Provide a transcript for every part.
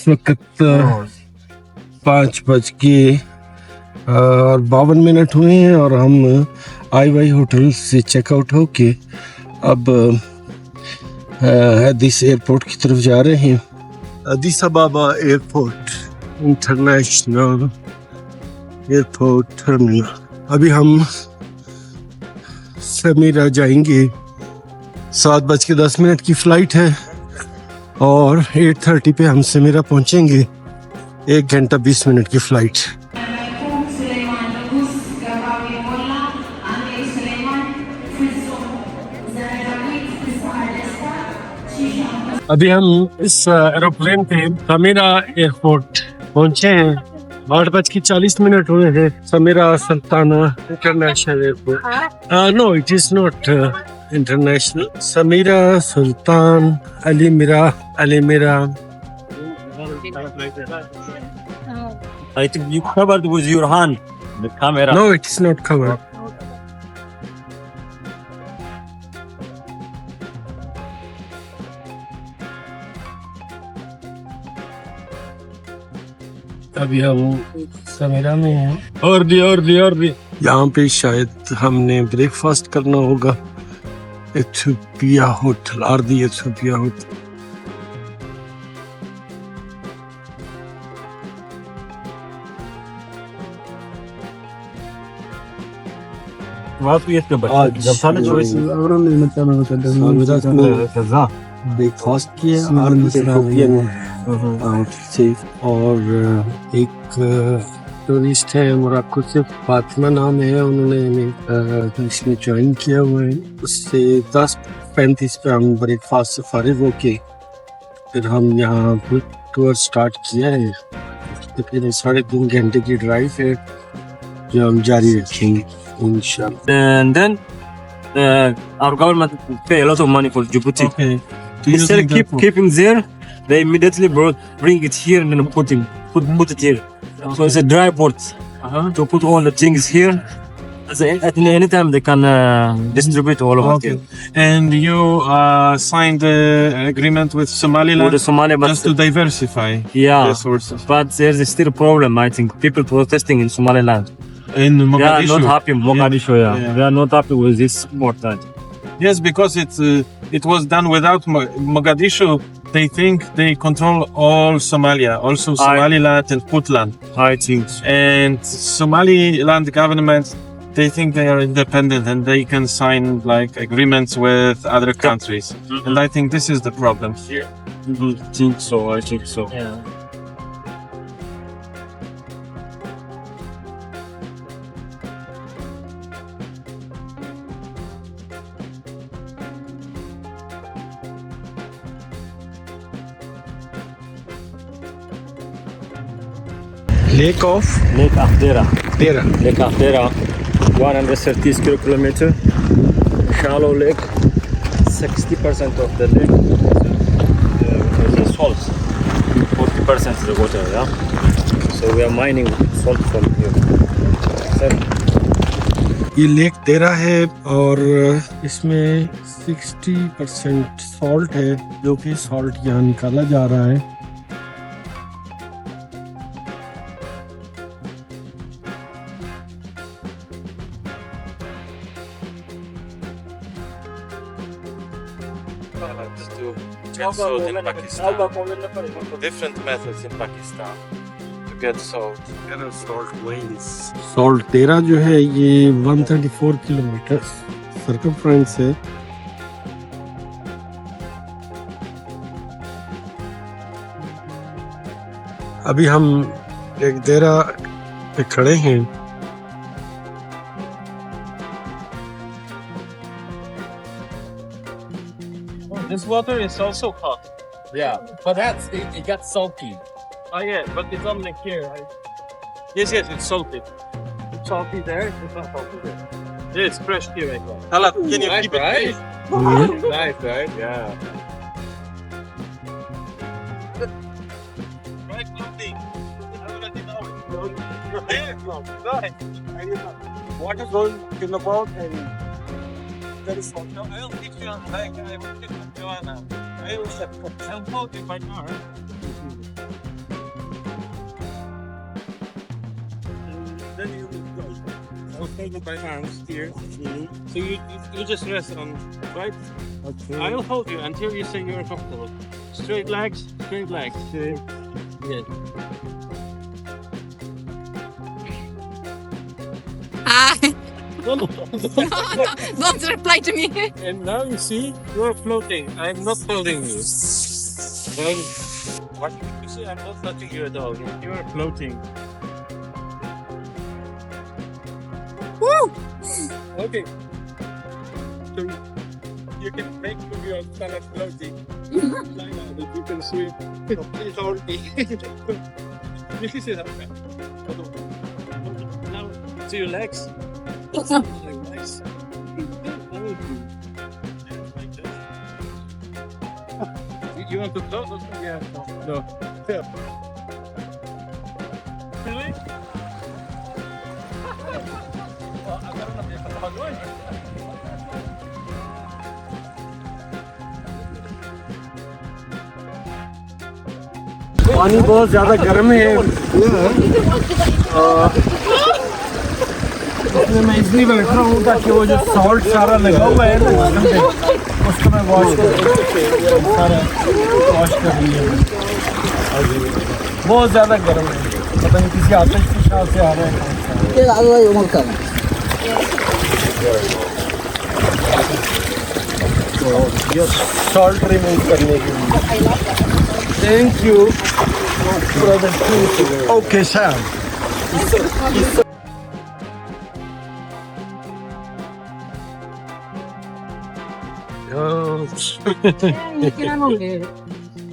इस वक्त 5:52 हुए हैं और हम आई होटल से चेकआउट होके अब अदीस एयरपोर्ट की तरफ जा रहे हैं। Addis Ababa airport international airport terminal. अभी हम समीरा जाएंगे। 7:10 की फ़्लाइट है और 8:30 पे हम समीरा पहुंचेंगे। 1 घंटा 20 मिनट की फ़्लाइट। अभी हम इस एरोप्लेन पे समीरा एयरपोर्ट पहुंचे हैं। 8:40 हुए हैं। Samira Sultana international airport. No, it is not international. Samira Sultan Ali मिरा। I think you covered with your hand the camera. No, it is not covered. अभी हम समीरा में हैं। और भी यहाँ पे शायद हमने ब्रेकफास्ट करना होगा। Ethiopia hotel, Ethiopia hotel. Breakfast किया और एक टूरिस्ट है मोरक्को से, फातिमा नाम है, उन्होंने इसमें ज्वाइन किया हुआ है। उससे 10:35 पे हम ब्रेकफास्ट से फारिग होके फिर हम यहाँ टूर स्टार्ट किया है। तकरीबन 3.5 घंटे की ड्राइव है जो हम जारी रखेंगे इंशाल्लाह। And then our government pay a lot of money for Djibouti. Okay. Instead of keeping there, they immediately bring it here and then put it here. So it's a dry port. To put all the things here. At any time they can distribute all of it. Okay. And you signed the agreement with Somaliland With the Somali, but just to diversify yeah, the sources. but there's still a problem. I think people protesting in Somaliland. In They are Mogadishu. not happy. Mogadishu, yeah. Yeah. They are not happy with this port. Yes, because it was done without Mogadishu. They think they control all Somalia, also Somaliland and Puntland. I think so. And Somaliland government, they think they are independent and they can sign like agreements with other countries. And I think this is the problem here. I think so. Yeah. Lake Afdera. Afdera. Lake Afdera, 130 kilometers. Shallow lake. 60% of the lake is salt. 40% is the water. Yeah. So we are mining salt from here. ये lake तेरा है और इसमें 60% salt है, जो कि salt यहाँ निकाला जा रहा है। Salt in Pakistan. Different methods in Pakistan to get salt. Salt तेरा जो है ये 134 किलोमीटर सर्कमफ्रेंस है। अभी हम एक देरा पे खड़े हैं। This water is also hot. Yeah, but it got salty. Oh yeah, but it's only here. Yes, it's salty. It's salty there. It's not salty there. Yeah, it's fresh here right now. Hala, can you Nice, keep it right? please? Nice, right? Yeah. Right, lovely. I already know it. Yeah, nice. Water goes in the boat and there is salt. No, I'll teach you on like I will teach you Joanna. I'll hold you by car. hold it by arms here. So you just rest on, right? Okay. I'll hold you until you say you're comfortable. Straight legs, straight legs. Yeah. Ah, And don't reply to me. now you see, you're floating. I'm not holding you. And what you see, I'm not touching you at all. You're floating. Woo! Okay. So you can make your stomach floating. Like that you can swim. Please hold me. You can see that. Now, to your legs. Legs. You want to float? Yeah. No. Yeah. Really? पानी बहुत ज्यादा गर्म है इसलिए मैं इसलिए बैठ रहा हूँ ताकि वो जो सॉल्ट सारा लगा हुआ है ना जिसम पे उसको मैं वॉश कर लिया बहुत ज्यादा गर्म है पता नहीं किसी आतिश की शाह से आ रहा है सॉल्ट रिमूव करने के लिए thank you okay sir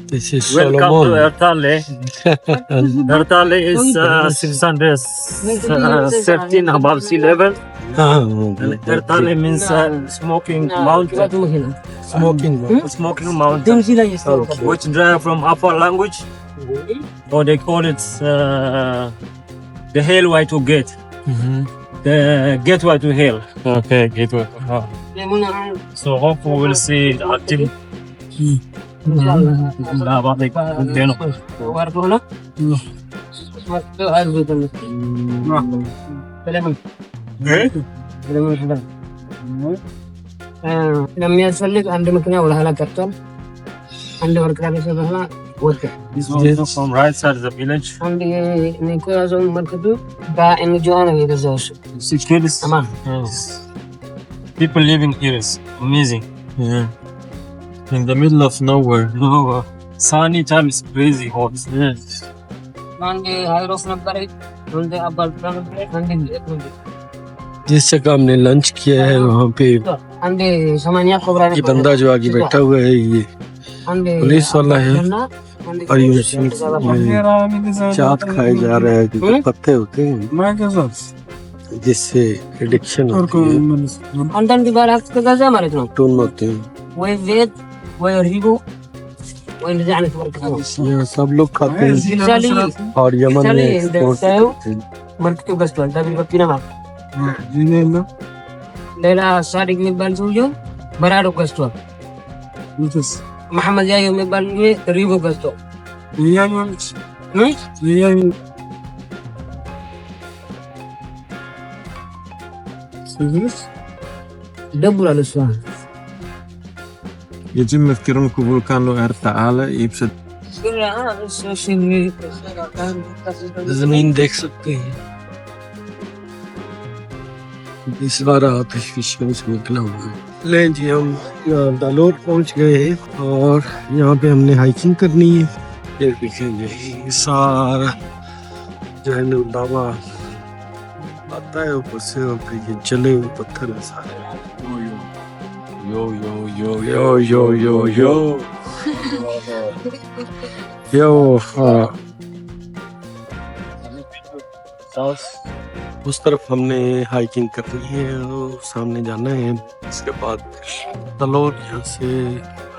This is Welcome to Solomon. Afdera Lake. Afdera Lake is 613 above sea level. Afdera Lake means smoking mountain. Smoking mountain, which derive from Afar language, or they call it the Hellway to Gate. The gateway to hell. Okay, gateway. So hopefully we'll see active. ለሚያስፈልግ አንድ መኪና ወደ ኋላ ቀርቷል። አንድ ወርቅ ካለሰ በኋላ ወጣ። This is also from right side of the village. አንድ ንቆያዘው መልከቱ በኤንጂኦ ነው የገዛው። See kids. አማን People living here is amazing. Yeah. In the middle of nowhere. No, sunny time is crazy hot. አንድ ሃይሮፍ ነበር ወንደ አባል ነበር አንድ जिस जगह हमने lunch किया है वहाँ पे አንድ 80 cobra ये बंदा जो आगे बैठा हुआ है ये पुलिस वाला है और ये चाट खाए जा रहा है जो पत्ते होते हैं जिससे एडिक्शन होती है አንዳንድ ባላክ ከገዛ ማለት ነው टून होते हैं ወይ ቤት ወይ ሪቦ ወይ እንደዚህ አይነት ወርቅ ነው ये सब लोग खाते हैं और यमन में एक्सपोर्ट करते हैं መልክቱ ገዝቷል ዳብል በፒና ማለት ሌላ ሳዲቅ የሚባል ሰውዬው በራዶ ገዝቷል መሐመድ ያየው የሚባል ሪቦ ገዝቷል ደቡላል እሷ يتم في كيرونكو فولكانو ارتعالة يبسط जमीन देख सकते हैं इस बार आतिश फिशिंग से निकला हुआ है ले जी हम दालोर पहुंच गए हैं और यहाँ पे हमने हाइकिंग करनी है ये देखेंगे सारा जो है नुलावा आता है ऊपर से और फिर ये चले हुए पत्थर है सारे यो यो यो यो यो यो यो यो हाँ उस तरफ हमने हाइकिंग करनी है और सामने जाना है इसके बाद दलोर यहाँ से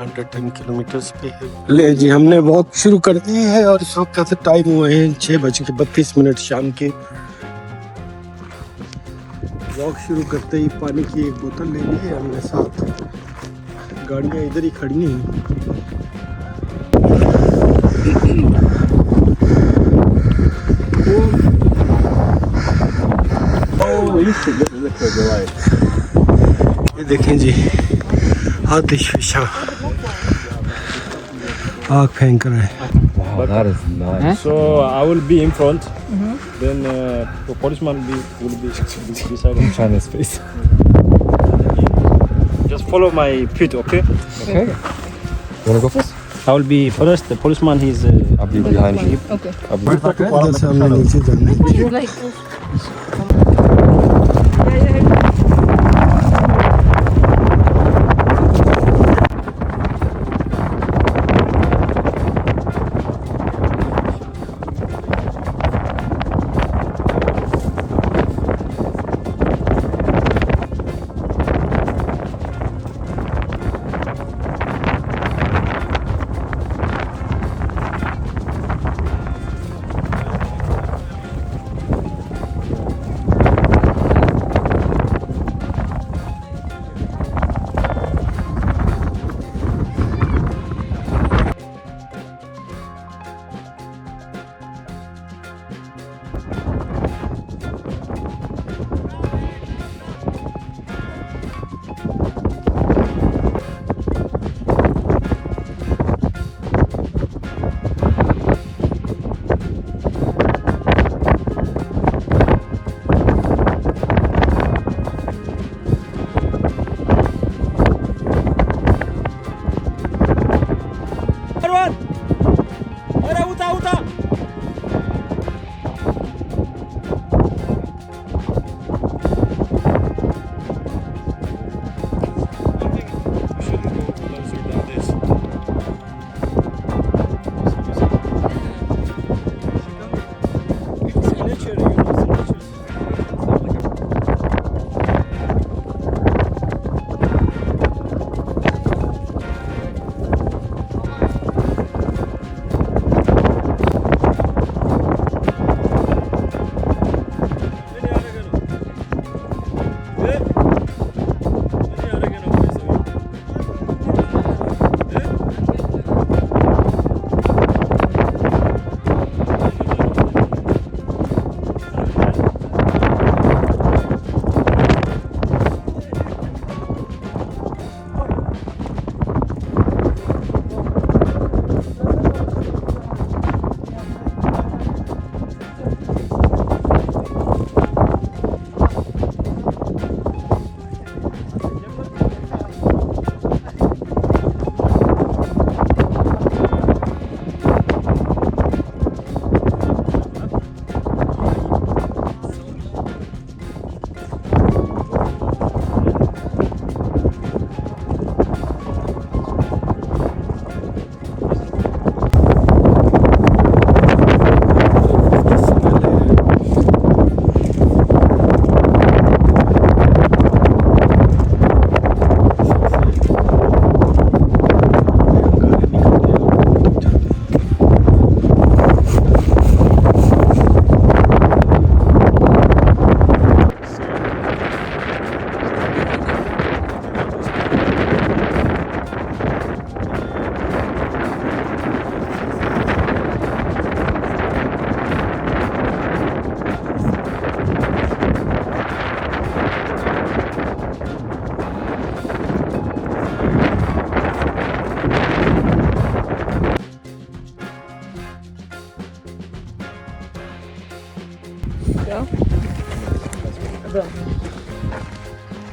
110 किलोमीटर पे है ले जी हमने वॉक शुरू कर दी है और इस वक्त कैसे टाइम हुए हैं 6:32 शाम के वॉक शुरू करते ही पानी की एक बोतल ले ली है हमने साथ गाड़ियाँ इधर ही खड़ी हैं देखें जी, आतिश फिशा आग फेंक रहा है. Wow, that is nice. So I will be in front. Then the policeman will be beside him. China's face. Just follow my feet, okay? Okay. Wanna go first? I will be first. The policeman, he's. I'll be behind you. Okay. I'll be इधर से हमने नीचे जाना है. Like,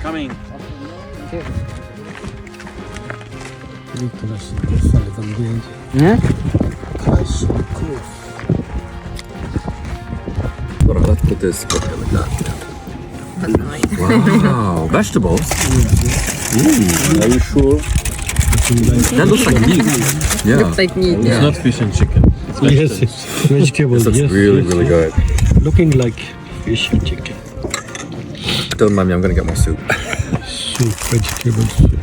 Coming. But let's put this like that. Wow, vegetables. Are you sure? That looks like meat. Yeah. looks like meat. It's not fish and chicken. Yes, it's vegetable. This looks Yes, really, yes. really good. Looking like fish and chicken. Don't mind me, I'm gonna get my soup. Soup, vegetable soup.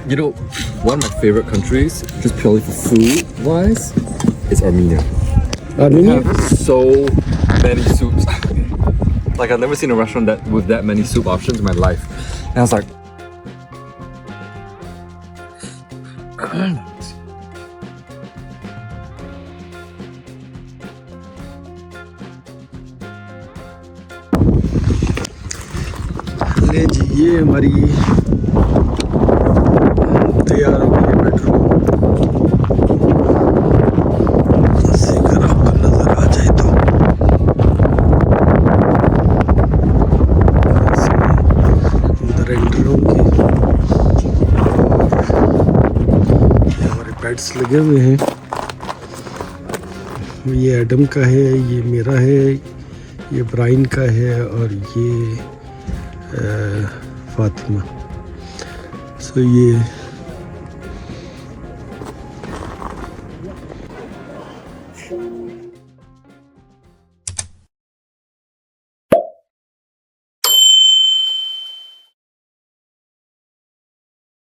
You know, one of my favorite countries, just purely for food wise, is Armenia. Armenia? They have so many soups. Like I've never seen a restaurant that with that many soup options in my life. And I was like, ये हमारी तैयार हो गई bedroom. अगर आपको नजर आ जाए तो अंदर एंटर होंगे और हमारे बेड्स लगे हुए हैं। ये एडम का है, ये मेरा है, ये ब्राइन का है और ये फातिमा। सो ये